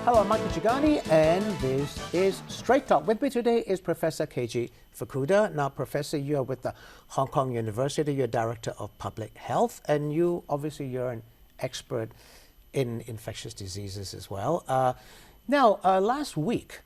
Hello, I'm Michael Chigani, and this is Straight Talk. With me today is Professor Keiji Fukuda. Now, Professor, you are with the Hong Kong University. You're Director of Public Health, and you're an expert in infectious diseases as well. Last week,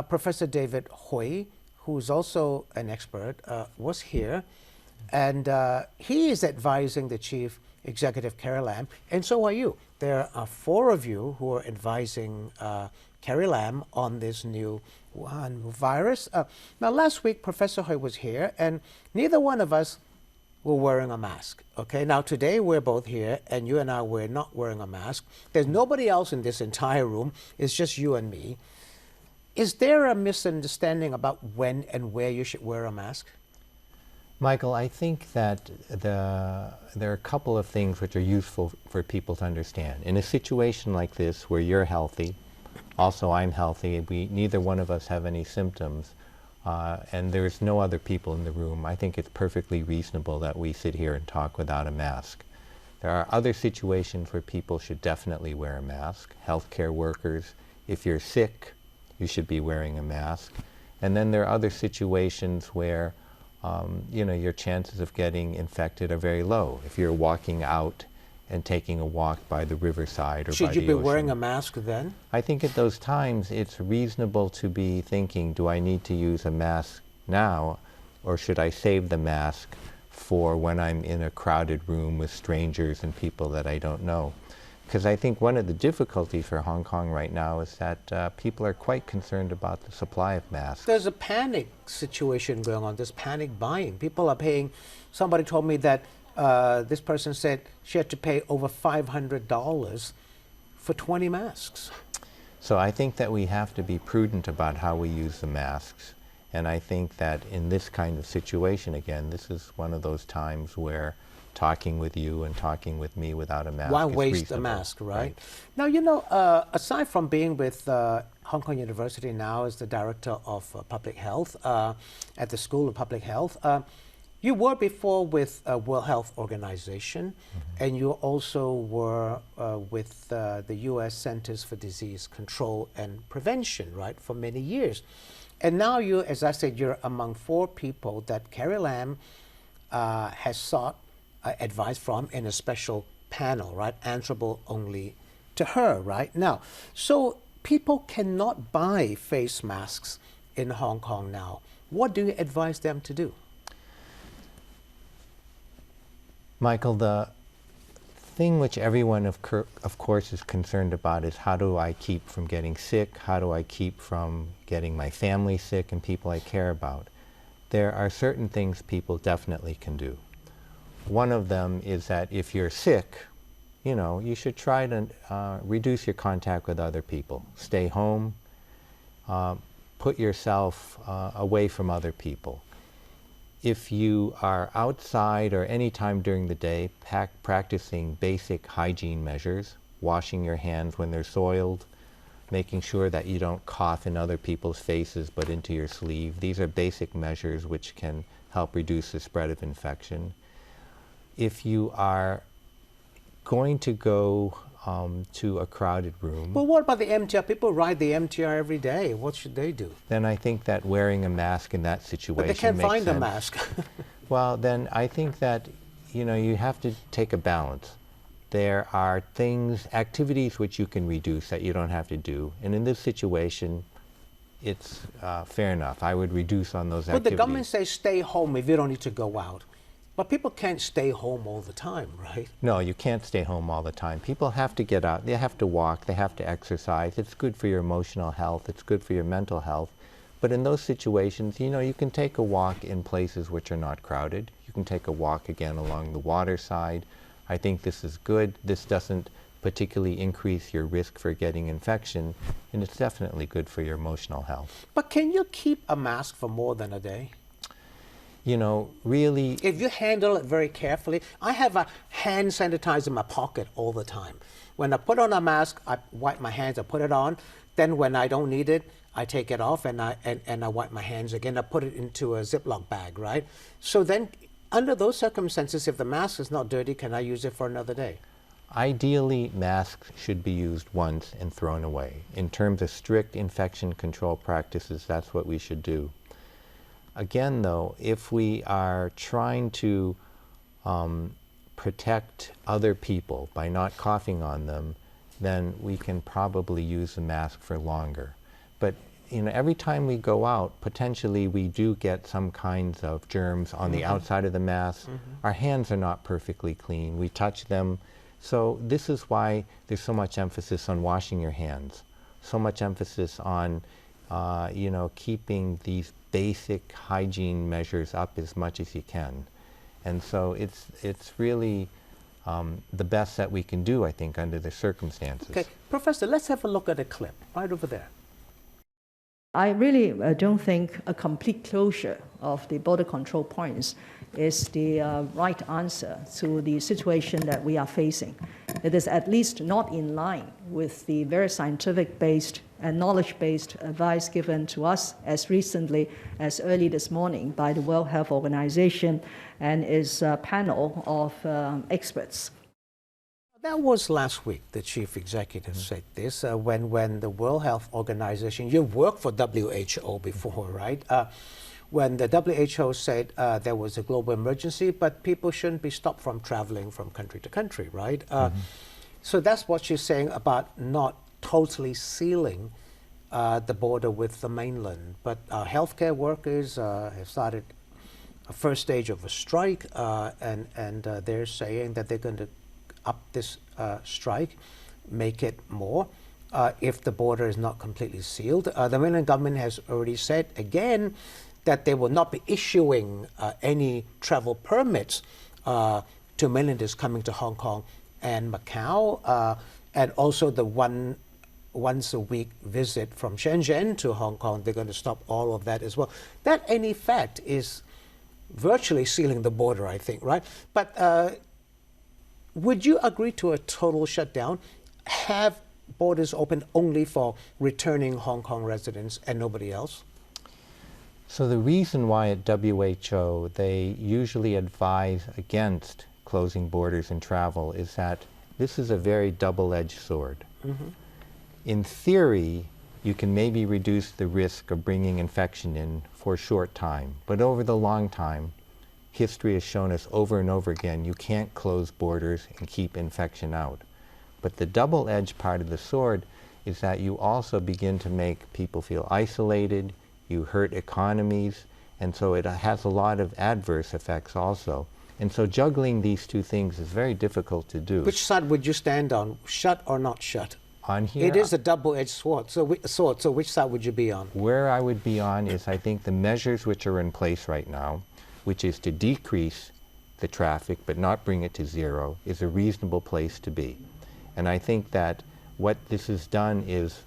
Professor David Hui, who's also an expert, was here, and he is advising the Chief Executive Carrie Lam, and so are you. There are 4 of you who are advising Carrie Lam on this new Wuhan virus. Now, last week, Professor Hui was here, and neither one of us were wearing a mask. Okay, now today we're both here, and you and I were not wearing a mask. There's nobody else in this entire room. It's just you and me. Is there a misunderstanding about when and where you should wear a mask? Michael, I think that there are a couple of things which are useful for people to understand. In a situation like this where you're healthy, also I'm healthy, neither one of us have any symptoms, and there's no other people in the room, I think it's perfectly reasonable that we sit here and talk without a mask. There are other situations where people should definitely wear a mask. Healthcare workers, if you're sick, you should be wearing a mask. And then there are other situations where your chances of getting infected are very low. If you're walking out and taking a walk by the riverside or by the ocean. Should you be wearing a mask then? I think at those times it's reasonable to be thinking, do I need to use a mask now, or should I save the mask for when I'm in a crowded room with strangers and people that I don't know? Because I think one of the difficulties for Hong Kong right now is that people are quite concerned about the supply of masks. There's a panic situation going on. There's panic buying. People are paying. Somebody told me that this person said she had to pay over $500 for 20 masks. So I think that we have to be prudent about how we use the masks. And I think that in this kind of situation, again, this is one of those times where talking with you and talking with me without a mask Why is waste reasonable. a mask, right? Now, aside from being with Hong Kong University now as the Director of Public Health at the School of Public Health, you were before with World Health Organization, and you also were with the U.S. Centers for Disease Control and Prevention, right, for many years. And now you, as I said, you're among 4 people that Carrie Lam has sought advice from in a special panel, right, answerable only to her, right? Now, so people cannot buy face masks in Hong Kong now. What do you advise them to do? Michael, the thing which everyone of course is concerned about is how do I keep from getting sick? How do I keep from getting my family sick and people I care about? There are certain things people definitely can do. One of them is that if you're sick, you should try to reduce your contact with other people. Stay home, put yourself away from other people. If you are outside or any time during the day practicing basic hygiene measures, washing your hands when they're soiled, making sure that you don't cough in other people's faces but into your sleeve. These are basic measures which can help reduce the spread of infection. If you are going to go to a crowded room... Well, what about the MTR? People ride the MTR every day. What should they do? Then I think that wearing a mask in that situation makes sense. But they can't find a mask. Well, then I think that, you have to take a balance. There are activities which you can reduce that you don't have to do. And in this situation, it's fair enough. I would reduce on those activities. But the government says stay home if you don't need to go out. But people can't stay home all the time, right? No, you can't stay home all the time. People have to get out. They have to walk. They have to exercise. It's good for your emotional health. It's good for your mental health. But in those situations, you can take a walk in places which are not crowded. You can take a walk again along the water side. I think this is good. This doesn't particularly increase your risk for getting infection, and it's definitely good for your emotional health. But can you keep a mask for more than a day? Really... If you handle it very carefully, I have a hand sanitizer in my pocket all the time. When I put on a mask, I wipe my hands, I put it on. Then when I don't need it, I take it off and I wipe my hands again. I put it into a Ziploc bag, right? So then, under those circumstances, if the mask is not dirty, can I use it for another day? Ideally, masks should be used once and thrown away. In terms of strict infection control practices, that's what we should do. Again, though, if we are trying to protect other people by not coughing on them, then we can probably use the mask for longer. But every time we go out, potentially we do get some kinds of germs on the outside of the mask. Our hands are not perfectly clean. We touch them. So this is why there's so much emphasis on washing your hands, so much emphasis on keeping these basic hygiene measures up as much as you can. And so it's really the best that we can do, I think, under the circumstances. Okay, Professor, let's have a look at a clip right over there. I really don't think a complete closure of the border control points is the right answer to the situation that we are facing. It is at least not in line with the very scientific-based and knowledge-based advice given to us as recently as early this morning by the World Health Organization and its panel of experts. That was last week, the chief executive said this, when the World Health Organization, you worked for WHO before, right? When the WHO said there was a global emergency, but people shouldn't be stopped from traveling from country to country, right? So that's what she's saying about not totally sealing the border with the mainland. But healthcare workers have started a first stage of a strike, and they're saying that they're going to up this strike, make it more, if the border is not completely sealed. The mainland government has already said again that they will not be issuing any travel permits to mainlanders coming to Hong Kong and Macau, and also the once a week visit from Shenzhen to Hong Kong. They're going to stop all of that as well. That, in effect, is virtually sealing the border, I think, right? But would you agree to a total shutdown? Have borders open only for returning Hong Kong residents and nobody else? So the reason why at WHO they usually advise against closing borders and travel is that this is a very double-edged sword. In theory, you can maybe reduce the risk of bringing infection in for a short time, but over the long time, history has shown us over and over again, you can't close borders and keep infection out. But the double-edged part of the sword is that you also begin to make people feel isolated, you hurt economies, and so it has a lot of adverse effects also. And so juggling these two things is very difficult to do. Which side would you stand on, shut or not shut? On here, it is a double-edged sword. So which side would you be on? Where I would be on is, I think, the measures which are in place right now, which is to decrease the traffic but not bring it to zero, is a reasonable place to be. And I think that what this has done is,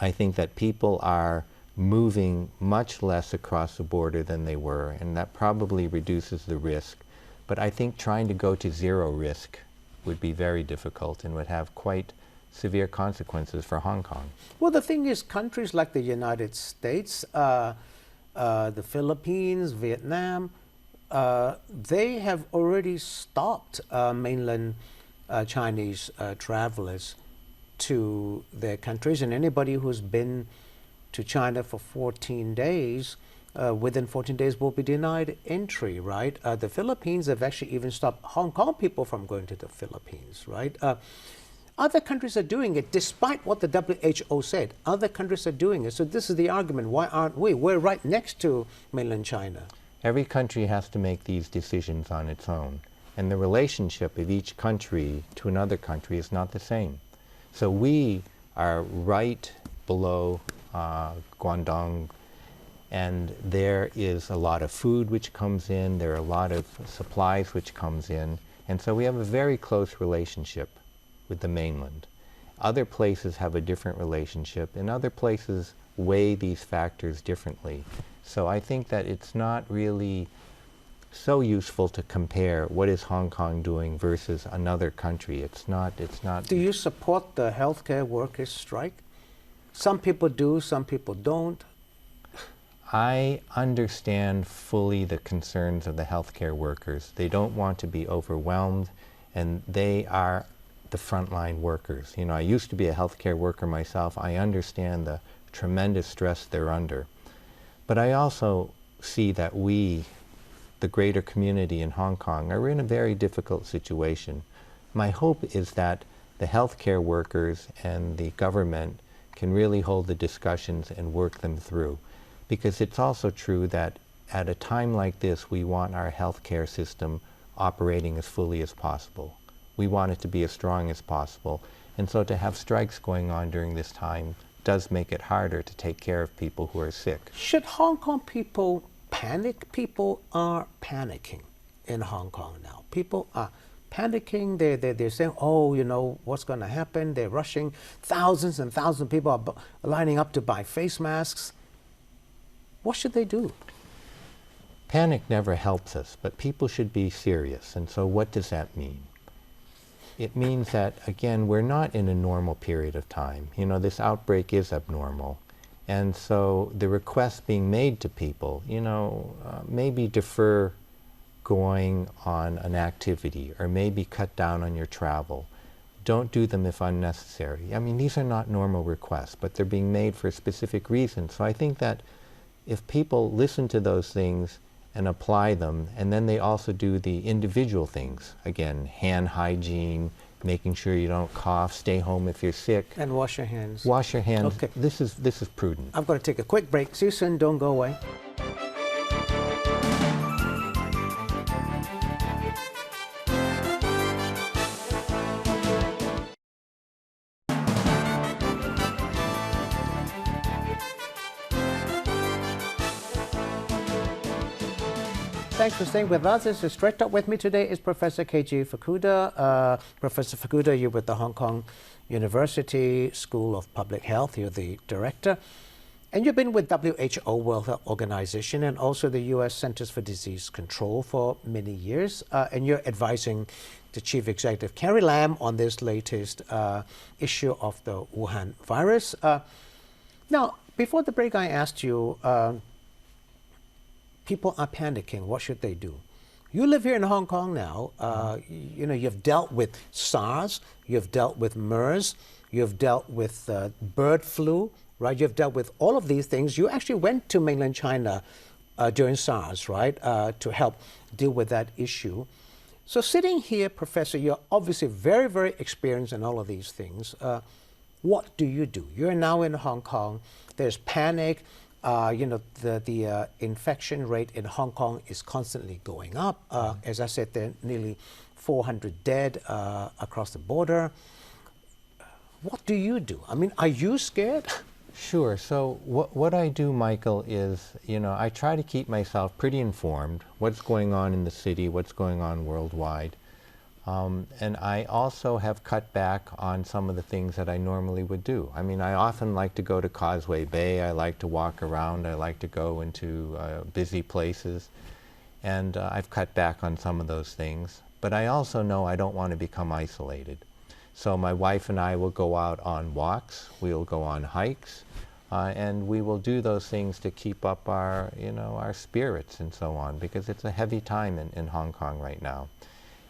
I think that people are moving much less across the border than they were, and that probably reduces the risk. But I think trying to go to zero risk would be very difficult and would have quite severe consequences for Hong Kong. Well, the thing is, countries like the United States, the Philippines, Vietnam, they have already stopped mainland Chinese travelers to their countries, and anybody who's been to China for 14 days, within 14 days will be denied entry, right? The Philippines have actually even stopped Hong Kong people from going to the Philippines, right? Other countries are doing it, despite what the WHO said. Other countries are doing it. So this is the argument. Why aren't we? We're right next to mainland China. Every country has to make these decisions on its own. And the relationship of each country to another country is not the same. So we are right below Guangdong, and there is a lot of food which comes in. There are a lot of supplies which comes in. And so we have a very close relationship with the mainland. Other places have a different relationship, and other places weigh these factors differently. So I think that it's not really so useful to compare what is Hong Kong doing versus another country. It's not. Do you support the healthcare workers' strike? Some people do, some people don't. I understand fully the concerns of the healthcare workers. They don't want to be overwhelmed, and they are the frontline workers. You know, I used to be a healthcare worker myself. I understand the tremendous stress they're under. But I also see that we, the greater community in Hong Kong, are in a very difficult situation. My hope is that the healthcare workers and the government can really hold the discussions and work them through. Because it's also true that at a time like this, we want our healthcare system operating as fully as possible. We want it to be as strong as possible. And so to have strikes going on during this time does make it harder to take care of people who are sick. Should Hong Kong people panic? People are panicking in Hong Kong now. People are panicking. They're saying, oh, you know, what's going to happen? They're rushing. Thousands and thousands of people are lining up to buy face masks. What should they do? Panic never helps us, but people should be serious. And so what does that mean? It means that, again, we're not in a normal period of time. You know, this outbreak is abnormal. And so the requests being made to people, you know, maybe defer going on an activity, or maybe cut down on your travel. Don't do them if unnecessary. I mean, these are not normal requests, but they're being made for a specific reason. So I think that if people listen to those things and apply them, and then they also do the individual things, again, hand hygiene, making sure you don't cough, stay home if you're sick. And wash your hands. Wash your hands. Okay. This is prudent. I'm going to take a quick break. See you soon. Don't go away. Thanks for staying with us. This is Straight Talk. With me today is Professor KG Fukuda. Professor Fukuda, you're with the Hong Kong University School of Public Health. You're the director. And you've been with WHO, World Health Organization, and also the U.S. Centers for Disease Control for many years. And you're advising the Chief Executive, Carrie Lam, on this latest issue of the Wuhan virus. Now, before the break, I asked you, people are panicking. What should they do? You live here in Hong Kong now. You know, you've dealt with SARS, you've dealt with MERS, you've dealt with bird flu, right? You've dealt with all of these things. You actually went to mainland China during SARS, right, to help deal with that issue. So sitting here, Professor, you're obviously very, very experienced in all of these things. What do? You're now in Hong Kong. There's panic. You know, the infection rate in Hong Kong is constantly going up. As I said, there are nearly 400 dead across the border. What do you do? I mean, are you scared? Sure. So what I do, Michael, is, you know, I try to keep myself pretty informed, what's going on in the city, what's going on worldwide. And I also have cut back on some of the things that I normally would do. I mean, I often like to go to Causeway Bay. I like to walk around. I like to go into busy places. And I've cut back on some of those things. But I also know I don't want to become isolated. So my wife and I will go out on walks. We'll go on hikes. And we will do those things to keep up our, you know, our spirits and so on, because it's a heavy time in Hong Kong right now.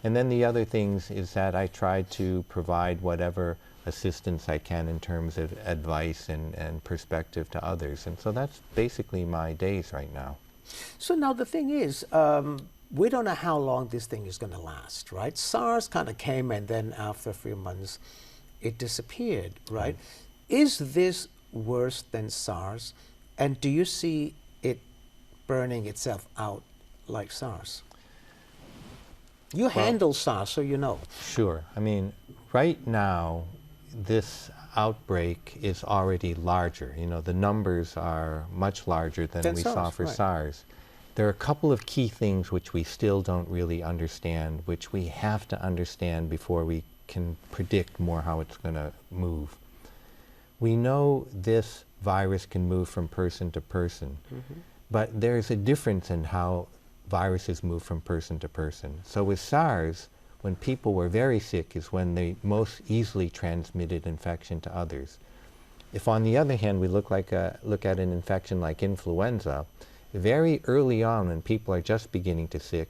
And then the other things is that I try to provide whatever assistance I can in terms of advice and perspective to others. And so that's basically my days right now. So now the thing is, we don't know how long this thing is going to last, right? SARS kind of came, and then after a few months, it disappeared, right? Is this worse than SARS? And do you see it burning itself out like SARS? You handle SARS, so you know. Sure. I mean, right now, this outbreak is already larger. You know, the numbers are much larger than we saw for SARS. There are a couple of key things which we still don't really understand, which we have to understand before we can predict more how it's going to move. We know this virus can move from person to person, but there's a difference in how viruses move from person to person. So with SARS, when people were very sick is when they most easily transmitted infection to others. If on the other hand we look at an infection like influenza, very early on when people are just beginning to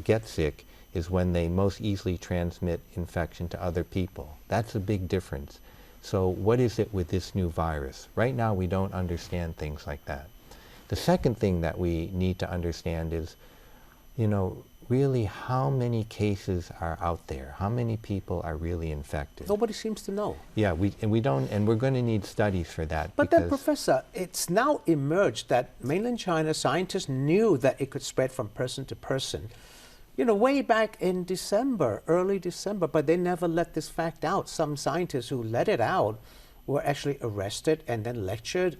get sick is when they most easily transmit infection to other people. That's a big difference. So what is it with this new virus? Right now we don't understand things like that. The second thing that we need to understand is, really how many cases are out there? How many people are really infected? Nobody seems to know. Yeah, we don't, and we're going to need studies for that. But then, Professor, it's now emerged that mainland China scientists knew that it could spread from person to person, way back in December, early December, but they never let this fact out. Some scientists who let it out were actually arrested and then lectured.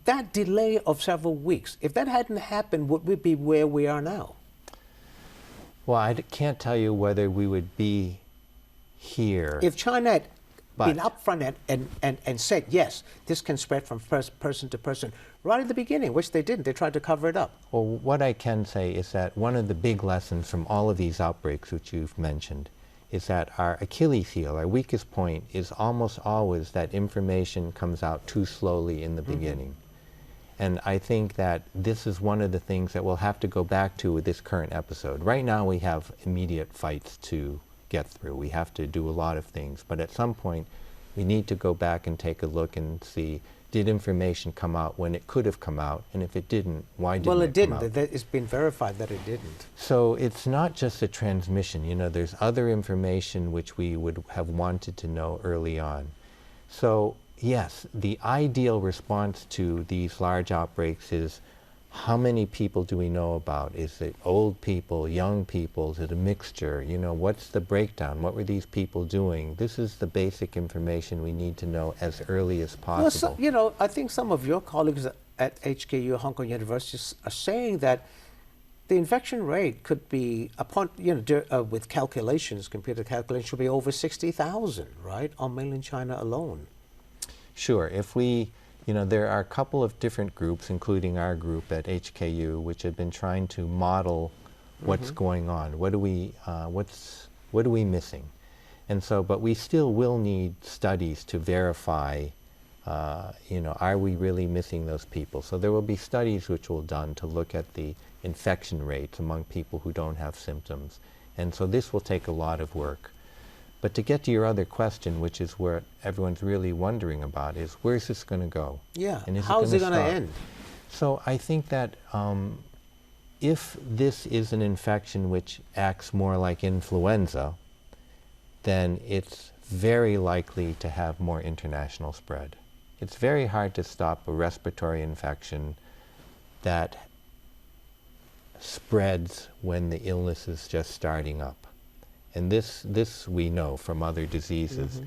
That delay of several weeks, if that hadn't happened, would we be where we are now? Well, I can't tell you whether we would be here. If China had been upfront and said, yes, this can spread from person to person, right at the beginning, which they didn't. They tried to cover it up. Well, what I can say is that one of the big lessons from all of these outbreaks, which you've mentioned, is that our Achilles heel, our weakest point, is almost always that information comes out too slowly in the beginning. And I think that this is one of the things that we'll have to go back to with this current episode. Right now we have immediate fights to get through. We have to do a lot of things. But at some point, we need to go back and take a look and see, did information come out when it could have come out? And if it didn't, why didn't it come out? Well, it didn't. It's been verified that it didn't. So it's not just the transmission. There's other information which we would have wanted to know early on. So yes, the ideal response to these large outbreaks is, how many people do we know about? Is it old people, young people? Is it a mixture? What's the breakdown? What were these people doing? This is the basic information we need to know as early as possible. Well, I think some of your colleagues at HKU, Hong Kong University, are saying that the infection rate could be, with calculations, computer calculations, should be over 60,000, right, on mainland China alone. Sure. If there are a couple of different groups, including our group at HKU, which have been trying to model what's going on. What are we missing? And so, but we still will need studies to verify, are we really missing those people? So there will be studies which will be done to look at the infection rates among people who don't have symptoms. And so this will take a lot of work. But to get to your other question, which is where everyone's really wondering about, is where's this going to go? Yeah, and how's it going to end? So I think that if this is an infection which acts more like influenza, then it's very likely to have more international spread. It's very hard to stop a respiratory infection that spreads when the illness is just starting up. And this we know from other diseases.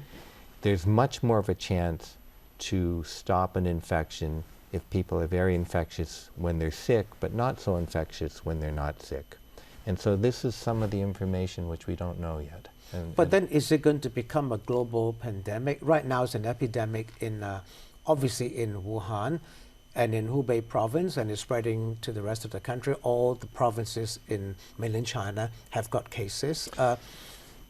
There's much more of a chance to stop an infection if people are very infectious when they're sick, but not so infectious when they're not sick. And so this is some of the information which we don't know yet. But then is it going to become a global pandemic? Right now it's an epidemic obviously in Wuhan and in Hubei province, and is spreading to the rest of the country. All the provinces in mainland China have got cases.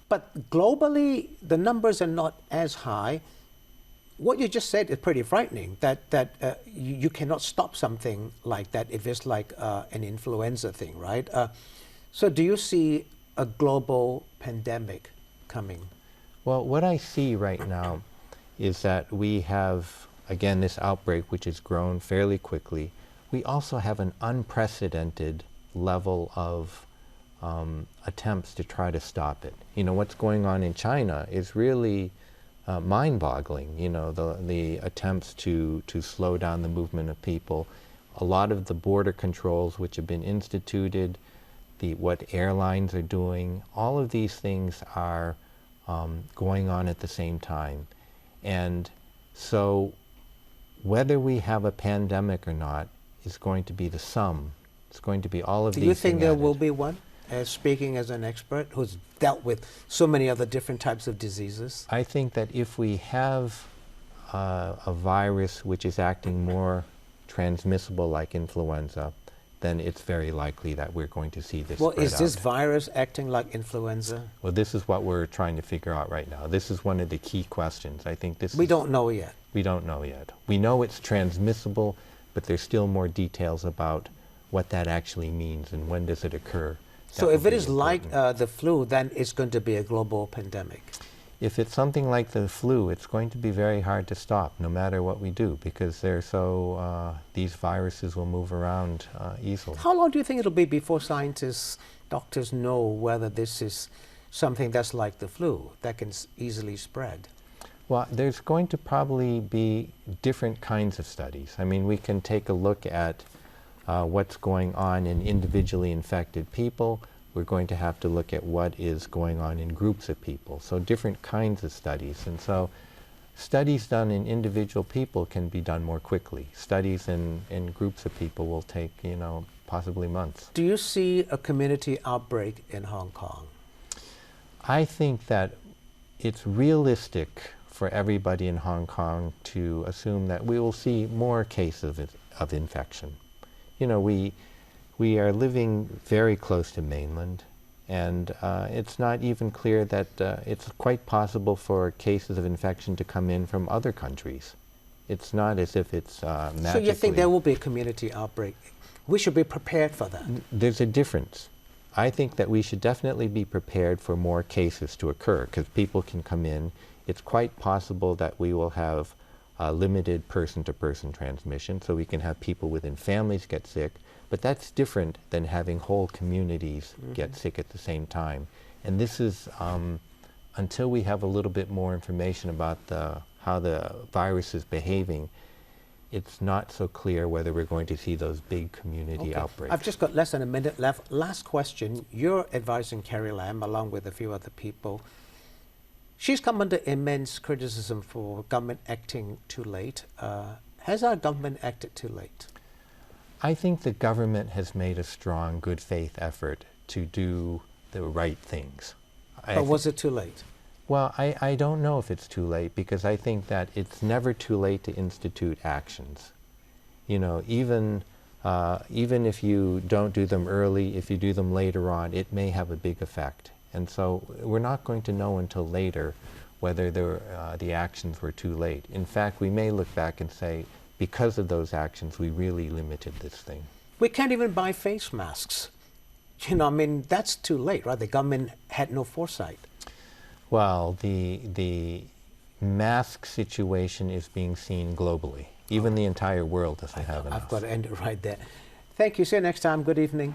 But globally, the numbers are not as high. What you just said is pretty frightening, that you cannot stop something like that if it's like an influenza thing, right? So do you see a global pandemic coming? Well, what I see right now is that we have, again, this outbreak which has grown fairly quickly. We also have an unprecedented level of attempts to try to stop it. What's going on in China is really mind-boggling. The attempts to slow down the movement of people, a lot of the border controls which have been instituted, what airlines are doing, all of these things are going on at the same time. And so whether we have a pandemic or not is going to be the sum. It's going to be all of these things. Do you think there added. will be one? Speaking as an expert who's dealt with so many other different types of diseases? I think that if we have a virus which is acting more transmissible like influenza, then it's very likely that we're going to see this spread Well, is this out. virus acting like influenza? Well, this is what we're trying to figure out right now. This is one of the key questions. I think this We don't know yet. We don't know yet. We know it's transmissible, but there's still more details about what that actually means and when does it occur. So That if would it be is like important. the flu, then it's going to be a global pandemic. If it's something like the flu, it's going to be very hard to stop, no matter what we do, because they're so, these viruses will move around easily. How long do you think it'll be before scientists, doctors know whether this is something that's like the flu, that can easily spread? Well, there's going to probably be different kinds of studies. I mean, we can take a look at what's going on in individually infected people. We're going to have to look at what is going on in groups of people. So different kinds of studies. And so studies done in individual people can be done more quickly. Studies in groups of people will take, possibly months. Do you see a community outbreak in Hong Kong? I think that it's realistic for everybody in Hong Kong to assume that we will see more cases of infection. We are living very close to mainland, and it's not even clear that it's quite possible for cases of infection to come in from other countries. It's not as if it's magically... So you think there will be a community outbreak? We should be prepared for that. There's a difference. I think that we should definitely be prepared for more cases to occur, because people can come in. It's quite possible that we will have limited person-to-person transmission, so we can have people within families get sick. But that's different than having whole communities get sick at the same time. And this is, until we have a little bit more information about how the virus is behaving, it's not so clear whether we're going to see those big community outbreaks. I've just got less than a minute left. Last question. You're advising Carrie Lam, along with a few other people. She's come under immense criticism for government acting too late. Has our government acted too late? I think the government has made a strong good faith effort to do the right things. But was it too late? Well, I don't know if it's too late, because I think that it's never too late to institute actions. Even if you don't do them early, if you do them later on, it may have a big effect. And so we're not going to know until later whether the actions were too late. In fact, we may look back and say, because of those actions, we really limited this thing. We can't even buy face masks. That's too late, right? The government had no foresight. Well, the mask situation is being seen globally. Even the entire world doesn't have a mask. I've got to end it right there. Thank you. See you next time. Good evening.